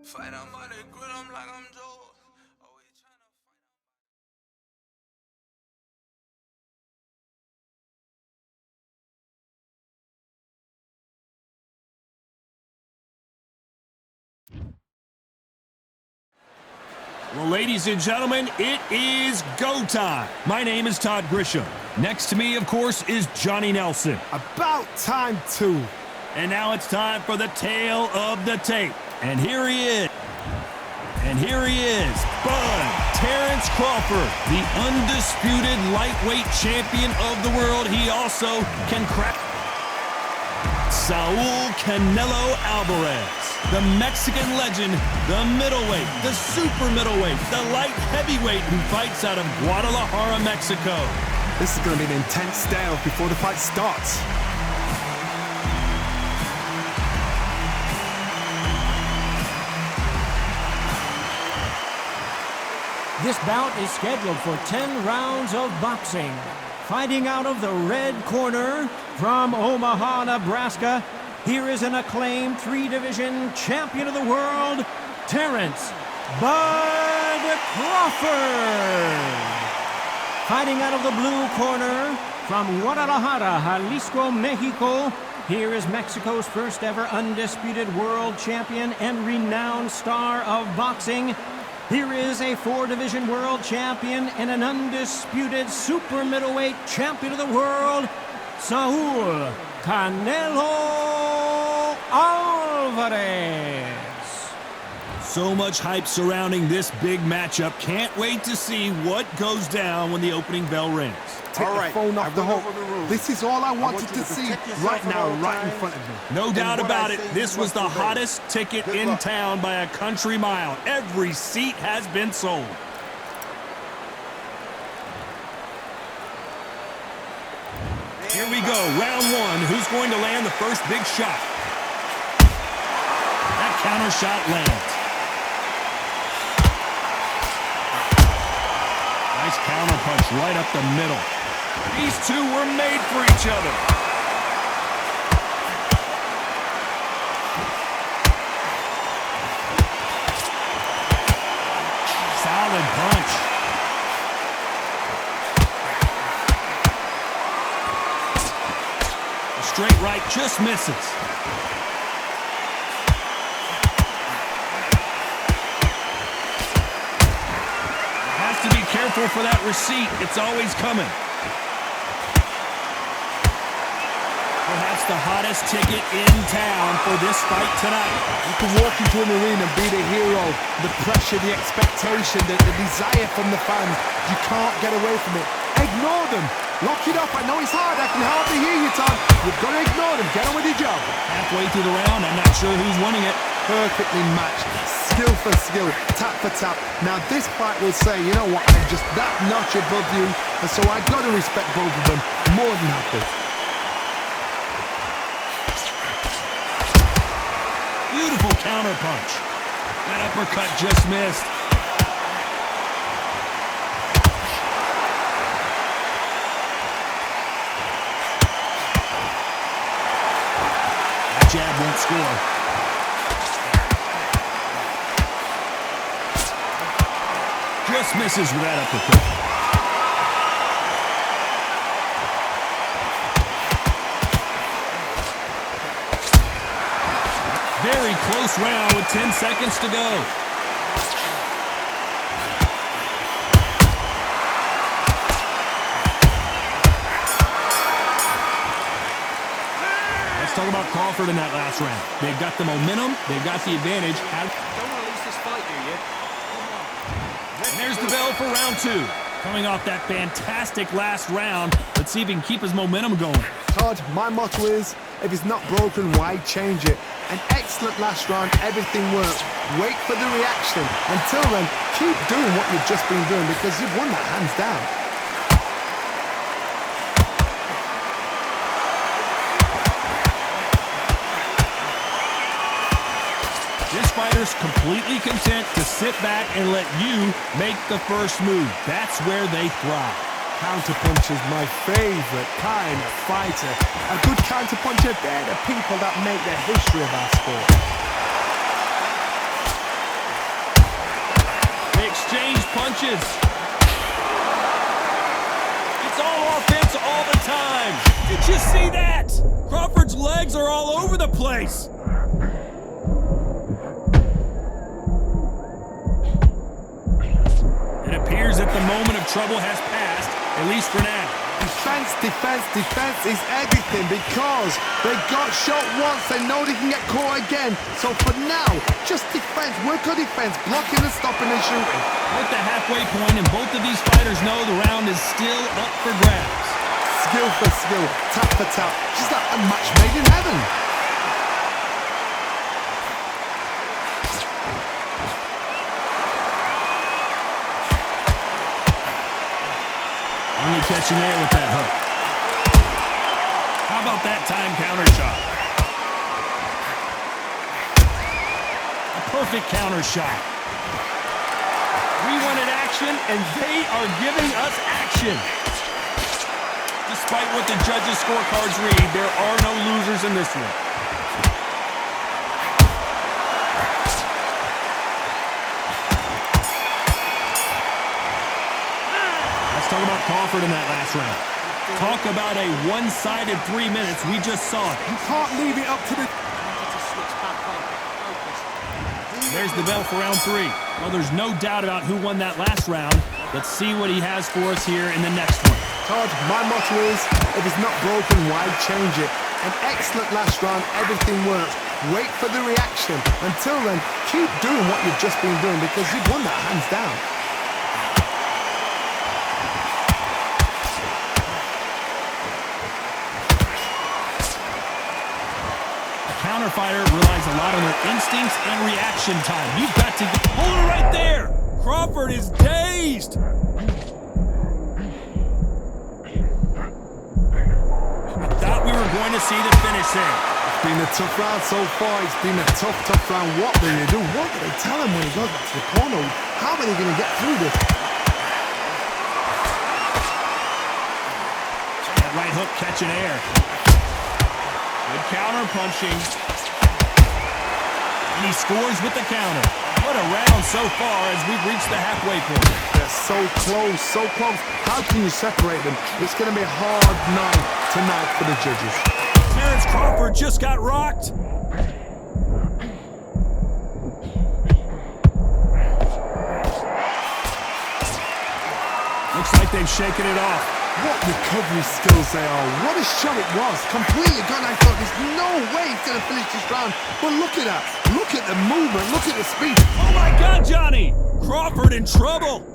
Fight on by the grill, I'm like I'm Joe. Always tryna fight on. Well, ladies and gentlemen, it is go time. My name is Todd Grisham. Next to me, of course, is Johnny Nelson. About time, too. And now it's time for the tale of the tape. And here he is. Bud Terrence Crawford, the undisputed lightweight champion of the world. He also can crack. Saul Canelo Alvarez, the Mexican legend, the middleweight, the super middleweight, the light heavyweight who fights out of Guadalajara, Mexico. This is going to be an intense standoff before the fight starts. This bout is scheduled for 10 rounds of boxing. Fighting out of the red corner from Omaha, Nebraska, here is an acclaimed 3-division champion of the world, Terrence "Bud" Crawford. Fighting out of the blue corner from Guadalajara, Jalisco, Mexico, here is Mexico's first ever undisputed world champion and renowned star of boxing. Here is a 4-division world champion and an undisputed super middleweight champion of the world, Saul Canelo Alvarez. So much hype surrounding this big matchup. Can't wait to see what goes down when the opening bell rings. Take the phone off the hook. This is all I wanted to see right now, right in front of me. No doubt about it, this was the hottest ticket in town by a country mile. Every seat has been sold. Here we go, round one. Who's going to land the first big shot? That counter shot lands. Nice counter punch right up the middle. These two were made for each other. Solid punch. A straight right just misses. Has to be careful for that receipt. It's always coming. Perhaps the hottest ticket in town for this fight tonight. You can walk into an arena and be the hero. The pressure, the expectation, the desire from the fans. You can't get away from it. Ignore them. Lock it up. I know it's hard. I can hardly hear you, Tom. You've got to ignore them. Get on with your job. Halfway through the round, I'm not sure who's winning it. Perfectly matched. Skill for skill. Tap for tap. Now this fight will say, you know what, I'm just that notch above you. And so I've got to respect both of them. More than happy. Beautiful counter punch. That uppercut just missed. That jab won't score. Just misses with that uppercut. Very close round with 10 seconds to go. Let's talk about Crawford in that last round. They've got the momentum. They've got the advantage. Don't want to lose this fight, do you? And there's the bell for round two. Coming off that fantastic last round, let's see if he can keep his momentum going. Todd, my motto is, if it's not broken, why change it? An excellent last round, everything worked. Wait for the reaction. Until then, keep doing what you've just been doing because you've won that hands down. This fighter's completely content to sit back and let you make the first move. That's where they thrive. Counterpunch is my favorite kind of fighter. A good counterpuncher, they're the people that make the history of our sport. punches. It's all offense all the time. Did you see that? Crawford's legs are all over the place. It appears that the moment of trouble has passed, at least for now. Defense, defense, defense is everything because they got shot once, they know they can get caught again. So for now, just defense, work on defense, blocking and stopping and shooting. At the halfway point, and both of these fighters know the round is still up for grabs. Skill for skill, tap for tap, just like a match made in heaven. Only catching air with that hook. How about that time counter shot? A perfect counter shot. We wanted action, and they are giving us action. Despite what the judges' scorecards read, there are no losers in this one. Talk about Crawford in that last round. Talk about a one-sided 3 minutes. We just saw it. You can't leave it up to the... There's the bell for round 3. Well, there's no doubt about who won that last round. Let's see what he has for us here in the next one. Todd, my motto is, if it's not broken, why change it? An excellent last round, everything worked. Wait for the reaction. Until then, keep doing what you've just been doing because you've won that hands down. Counter fighter relies a lot on their instincts and reaction time. You've got to get... Hold it right there! Crawford is dazed! I thought we were going to see the finish there. It's been a tough round so far. It's been a tough round. What do they do? What do they tell him when he goes back to the corner? How are they going to get through this? That right hook catching air. Good counter punching. And he scores with the counter. What a round so far as we've reached the halfway point. They're so close, so close. How can you separate them? It's going to be a hard night tonight for the judges. Terrence Crawford just got rocked. Looks like they've shaken it off. What recovery skills they are. What a shot it was. Completely gone. I thought there's no way he's going to finish this round. But look at that. Look at the movement. Look at the speed. Oh my God, Johnny! Crawford in trouble.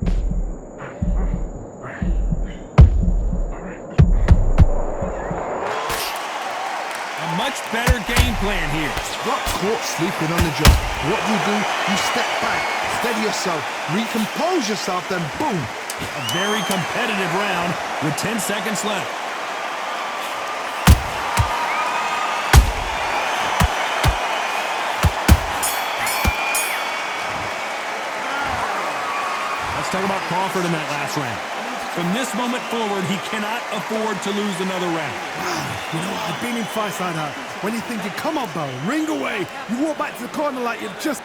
A much better game plan here. Got caught sleeping on the job. What do? You step back, steady yourself, recompose yourself, then boom. A very competitive round with 10 seconds left. Let's talk about Crawford in that last round. From this moment forward, he cannot afford to lose another round. You know, I've been in fights like that. When you're thinking, come on, bro, ring away. You walk back to the corner like you've just...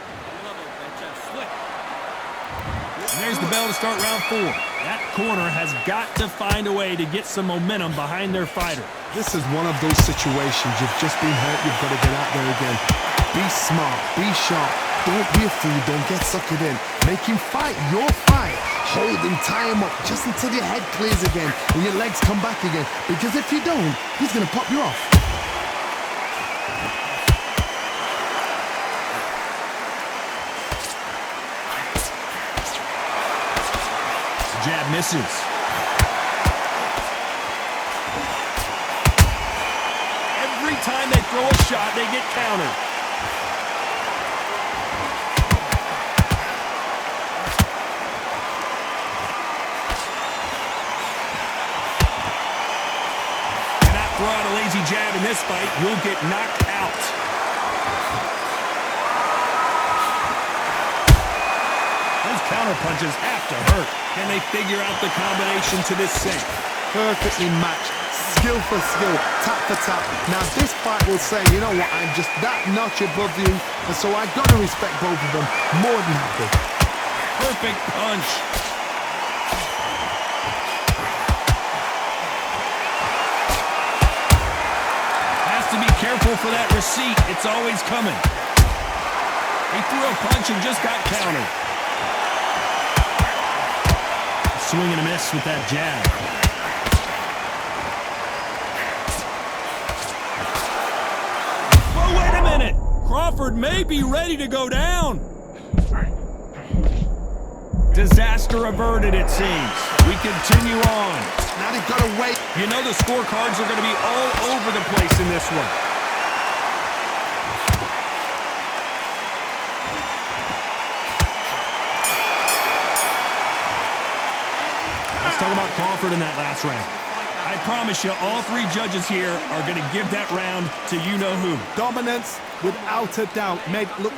And there's the bell to start round 4. That corner has got to find a way to get some momentum behind their fighter. This is one of those situations. You've just been hurt. You've got to get out there again. Be smart. Be sharp. Don't be a fool. Don't get suckered in. Make him fight your fight. Hold him, tie him up just until your head clears again and your legs come back again. Because if you don't, he's going to pop you off. Jab misses. Every time they throw a shot, they get countered. Cannot throw out a lazy jab in this fight. You'll get knocked out. Those counter punches have to hurt. Can they figure out the combination to this sink? Perfectly matched. Skill for skill. Tap for tap. Now this fight will say, you know what, I'm just that notch above you. And so I've got to respect both of them more than happy. Perfect punch. careful for that receipt. It's always coming. He threw a punch and just got countered. Swing and a miss with that jab. Well, wait a minute. Crawford may be ready to go down. Disaster averted, it seems. We continue on. Now they've got to wait. You know the scorecards are going to be all over the place in this one. Let's talk about Crawford in that last round. I promise you, all three judges here are going to give that round to you-know-who. Dominance, without a doubt, made it look...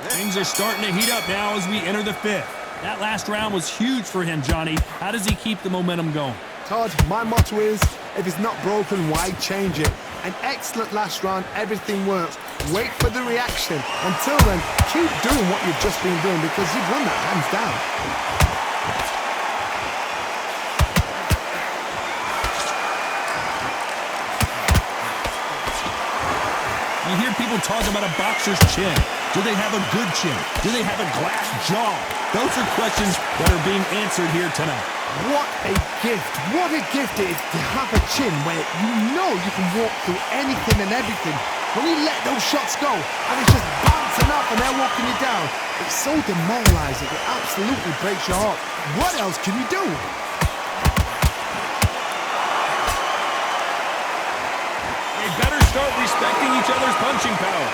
Things are starting to heat up now as we enter the fifth. That last round was huge for him, Johnny. How does he keep the momentum going? Todd, my motto is, if it's not broken, why change it? An excellent last round, everything works. Wait for the reaction. Until then, keep doing what you've just been doing because you've won that hands down. You hear people talk about a boxer's chin. Do they have a good chin? Do they have a glass jaw? Those are questions that are being answered here tonight. What a gift. What a gift it is to have a chin where you know you can walk through anything and everything. When you let those shots go and it's just bouncing up and they're walking you down, it's so demoralizing. It absolutely breaks your heart. What else can you do? They better start respecting each other's punching power.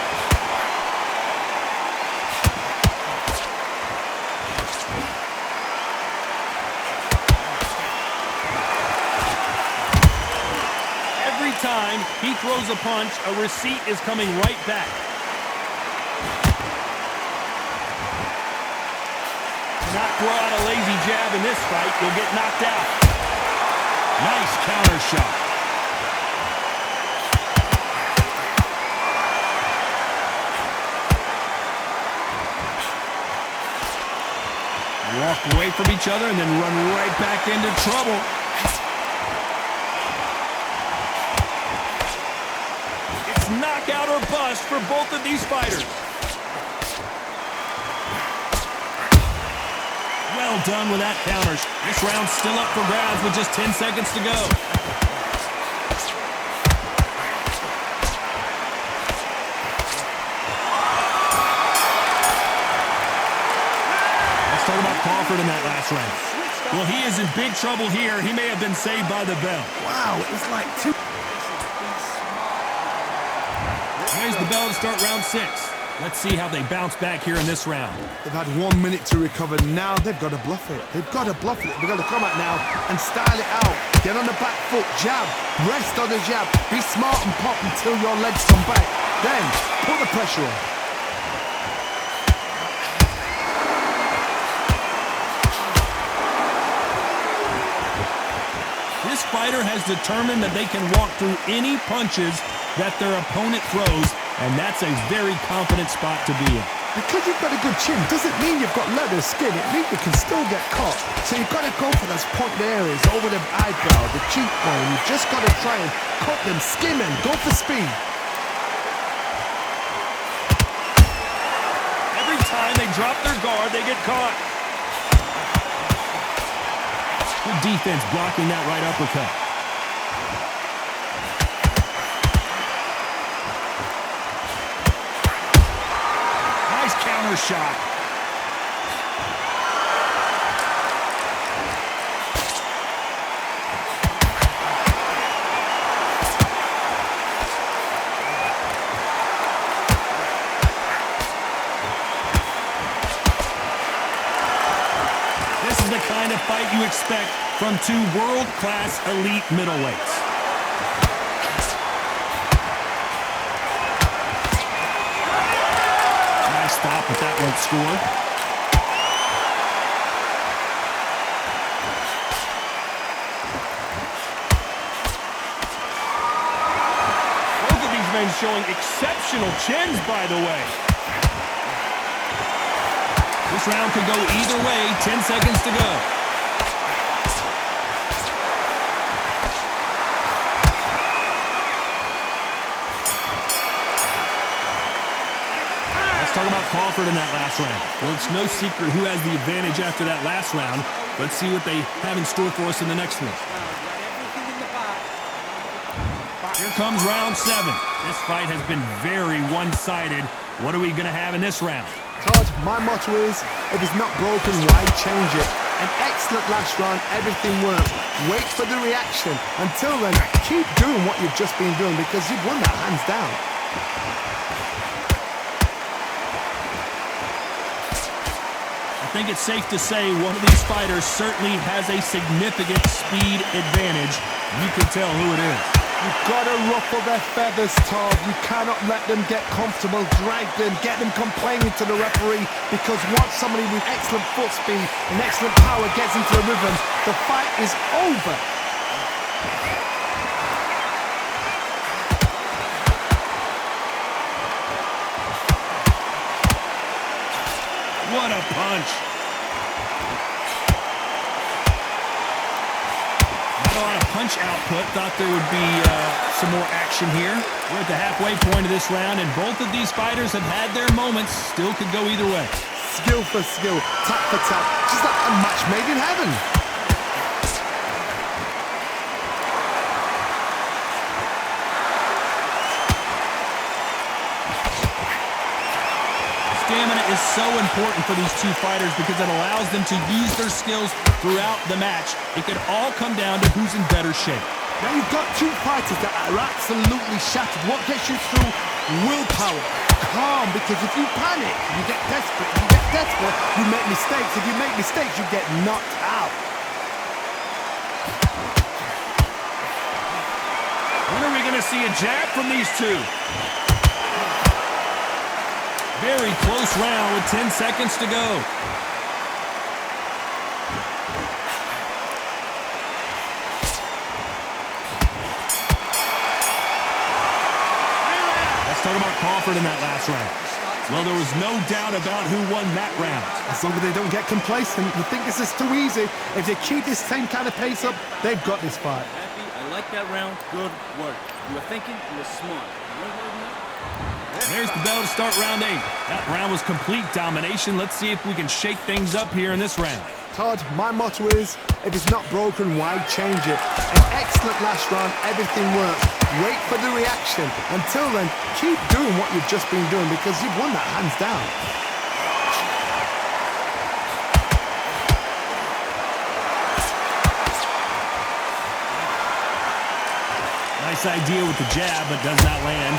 Every time he throws a punch, a receipt is coming right back. Do not throw out a lazy jab in this fight. You'll get knocked out. Nice counter shot. Walk away from each other and then run right back into trouble. It's knockout or bust for both of these fighters. Well done with that counter. This round's still up for grabs with just 10 seconds to go. Talk about Crawford in that last round. Well, he is in big trouble here. He may have been saved by the bell. Wow, it's like two... There's the bell to start round 6. Let's see how they bounce back here in this round. They've had 1 minute to recover. Now they've got to bluff it. They've got to bluff it. They've got to come out now and style it out. Get on the back foot, jab, rest on the jab. Be smart and pop until your legs come back. Then, put the pressure on. This fighter has determined that they can walk through any punches that their opponent throws, and that's a very confident spot to be in. Because you've got a good chin doesn't mean you've got leather skin. It means you can still get caught. So you've got to go for those pointed areas over the eyebrow, the cheekbone. You've just got to try and cut them, skim them, go for speed. Every time they drop their guard, they get caught. Good defense blocking that right uppercut. Nice counter shot. This is the kind of fight you expect from two world-class elite middleweights. Nice stop, but that won't score. Both of these men showing exceptional chins, by the way. This round could go either way. 10 seconds to go. talk about Crawford in that last round. Well, it's no secret who has the advantage after that last round. Let's see what they have in store for us in the next one. Here comes round 7. This fight has been very one-sided. What are we going to have in this round? Todd, my motto is, if it's not broken, why change it? An excellent last round, everything worked. Wait for the reaction. Until then, keep doing what you've just been doing because you've won that hands down. I think it's safe to say one of these fighters certainly has a significant speed advantage. You can tell who it is. You've got to ruffle their feathers, Todd. You cannot let them get comfortable, drag them, get them complaining to the referee, because once somebody with excellent foot speed and excellent power gets into the rhythm, the fight is over. What a punch. Not a lot of punch output. Thought there would be some more action here. We're at the halfway point of this round, and both of these fighters have had their moments. Still could go either way. Skill for skill, tap for tap, just like a match made in heaven. Stamina is so important for these two fighters because it allows them to use their skills throughout the match. It could all come down to who's in better shape. Now you've got two fighters that are absolutely shattered. What gets you through? Willpower. Calm, because if you panic, you get desperate. If you get desperate, you make mistakes. If you make mistakes, you get knocked out. When are we going to see a jab from these two? Very close round with 10 seconds to go. Let's talk about Crawford in that last round. Well, there was no doubt about who won that round. As long as they don't get complacent, you think this is too easy. If they keep this same kind of pace up, they've got this fight. Happy, I like that round. Good work. You were thinking, you were smart. There's the bell to start round 8. That round was complete domination. Let's see if we can shake things up here in this round. Todd, my motto is, if it's not broken, why change it? An excellent last round, everything worked. Wait for the reaction. Until then, keep doing what you've just been doing because you've won that hands down. Nice idea with the jab, but does not land.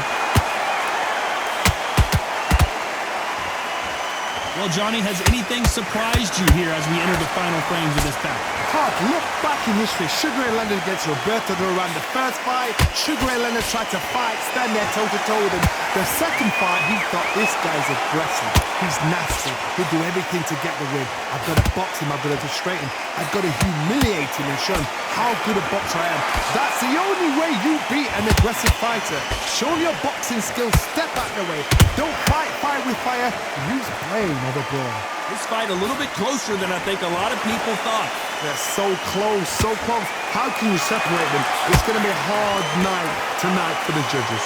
Well, Johnny, has anything surprised you here as we enter the final frames of this battle? Todd, look back in history. Sugar Ray Leonard against Roberto Duran. The first fight, Sugar Ray Leonard tried to fight, stand there toe-to-toe with him. The second fight, he thought, this guy's aggressive. He's nasty. He'll do everything to get the win. I've got to box him. I've got to frustrate him. I've got to humiliate him and show him how good a boxer I am. That's the only way you beat an aggressive fighter. Show your boxing skills. Step out the way. Don't fight fire with fire. Use brain over brawn. This fight a little bit closer than I think a lot of people thought. They're so close, so close. How can you separate them? It's going to be a hard night tonight for the judges.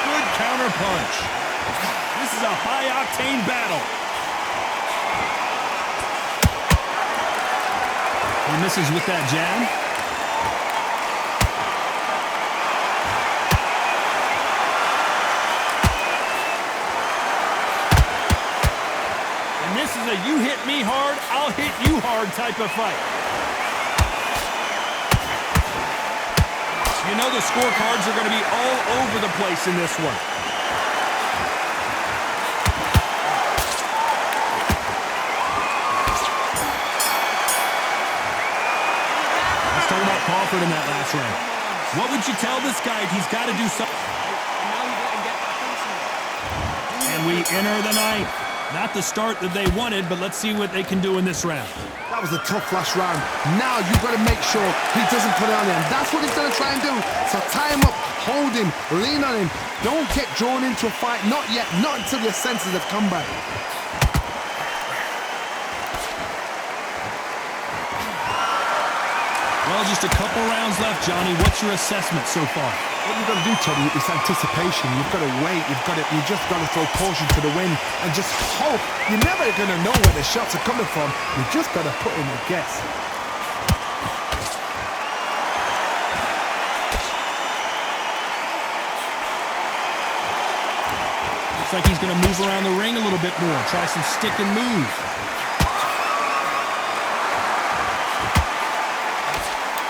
Good counter punch. This is a high-octane battle. He misses with that jab. This is a you hit me hard, I'll hit you hard type of fight. You know the scorecards are going to be all over the place in this one. Let's talk about Crawford in that last round. What would you tell this guy if he's got to do something? And we enter the ninth. Not the start that they wanted, but let's see what they can do in this round. That was a tough last round. Now you've got to make sure he doesn't put it on him. That's what he's going to try and do. So tie him up, hold him, lean on him. Don't get drawn into a fight. Not yet. Not until your senses have come back. Well, just a couple rounds left, Johnny. What's your assessment so far? What you've got to do, Tony, is anticipation. You've got to wait. You just got to throw caution to the wind and just hope. You're never going to know where the shots are coming from. You just got to put in a guess. Looks like he's going to move around the ring a little bit more. Try some stick and move.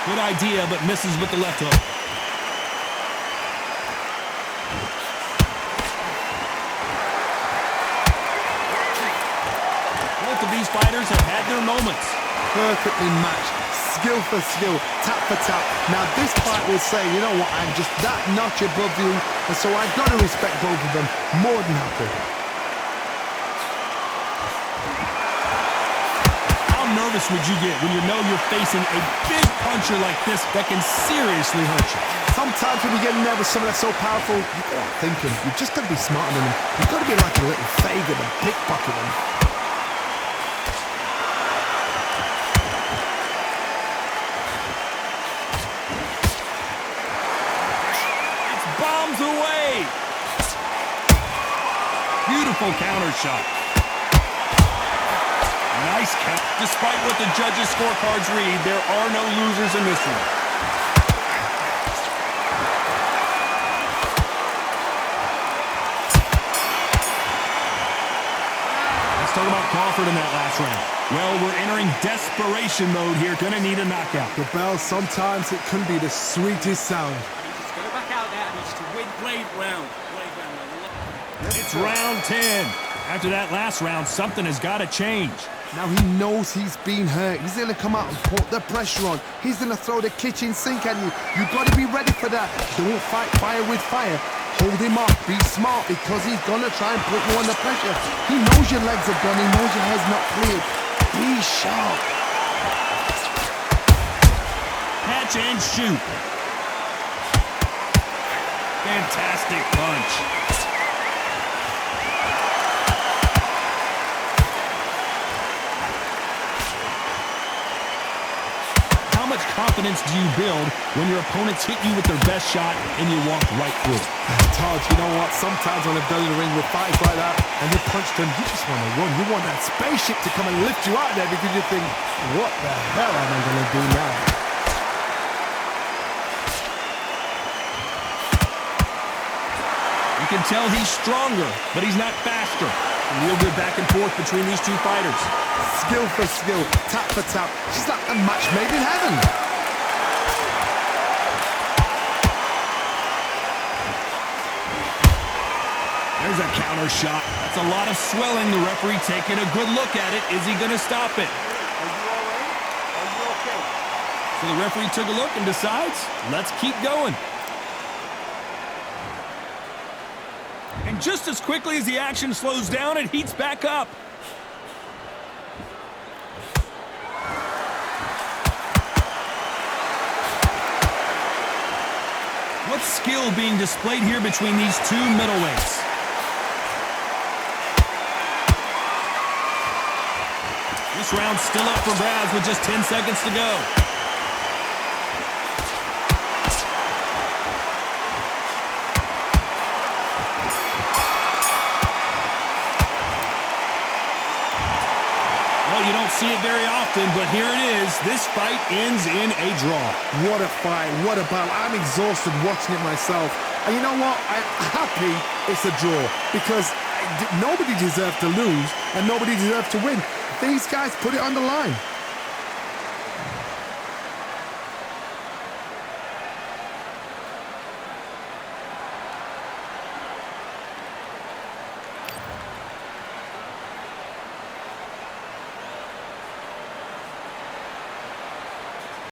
Good idea, but misses with the left hook. Both of these fighters have had their moments. Perfectly matched, skill for skill, tap for tap. Now this fight will say, you know what, I'm just that notch above you, and so I've got to respect both of them more than happy. How nervous would you get when you know you're facing a big puncher like this that can seriously hurt you? Sometimes when you get nervous, someone that's so powerful, you've got to think him. You've just got to be smarter than him. You've got to be like a little faggot and pickpocket him. Bombs away! Beautiful counter shot. Nice count. Despite what the judges' scorecards read, there are no losers in this one. Let's talk about Crawford in that last round. Well, we're entering desperation mode here. Gonna need a knockout. The bell, sometimes it can be the sweetest sound. Go back out there and just to win blade round. It's round 10. After that last round, something has got to change. Now he knows he's been hurt. He's going to come out and put the pressure on. He's going to throw the kitchen sink at you. You've got to be ready for that. Don't fight fire with fire. Hold him off. Be smart because he's going to try and put you under pressure. He knows your legs are gone. He knows your head's not cleared. Be sharp. Catch and shoot. Fantastic punch. How much confidence do you build when your opponents hit you with their best shot and you walk right through it? Todd, you know what? Sometimes when I've done in the ring with fights like that and you punch them, you just want to run. You want that spaceship to come and lift you out there because you think, what the hell am I going to do now? You can tell he's stronger, but he's not faster. A real good back and forth between these two fighters. Skill for skill, tap for tap. She's like a match made in heaven. There's a counter shot. That's a lot of swelling. The referee taking a good look at it. Is he going to stop it? Are you all right? Are you okay? So the referee took a look and decides, let's keep going. And just as quickly as the action slows down, it heats back up. What skill being displayed here between these two middleweights. This round's still up for grabs with just 10 seconds to go. Well, you don't see it very often, but here it is. This fight ends in a draw. What a fight, what a battle. I'm exhausted watching it myself. And you know what? I'm happy it's a draw because nobody deserved to lose and nobody deserved to win. These guys put it on the line.